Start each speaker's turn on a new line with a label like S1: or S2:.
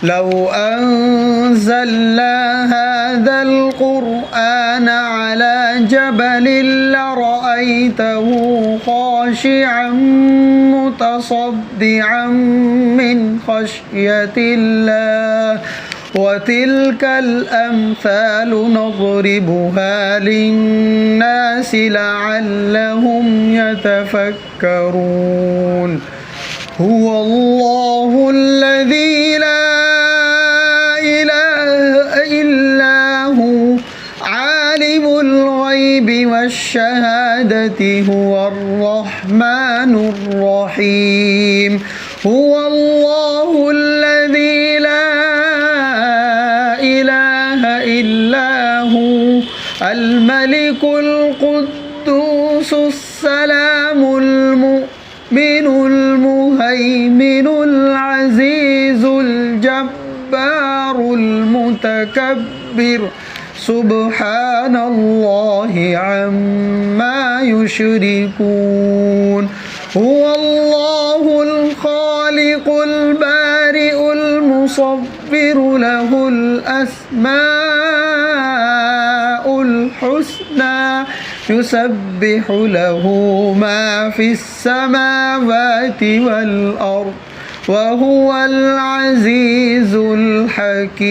S1: لو أنزلنا هذا القرآن على جبل لرأيته خاشعا متصدعا من خشية الله وتلك الأمثال نضربها للناس لعلهم يتفكرون هو الله الذي لا إله إلا هو عالم الغيب والشهادة هو الرحمن الرحيم هو الله الذي لا إله إلا هو الملك القدوس السلام المؤمن المهيمن العزيز الجبار المتكبر سبحان الله عما يشركون هو الله الخالق البارئ المصور له الأسماء الحسنى يسبح له ما في السماوات والأرض وهو العزيز الحكيم.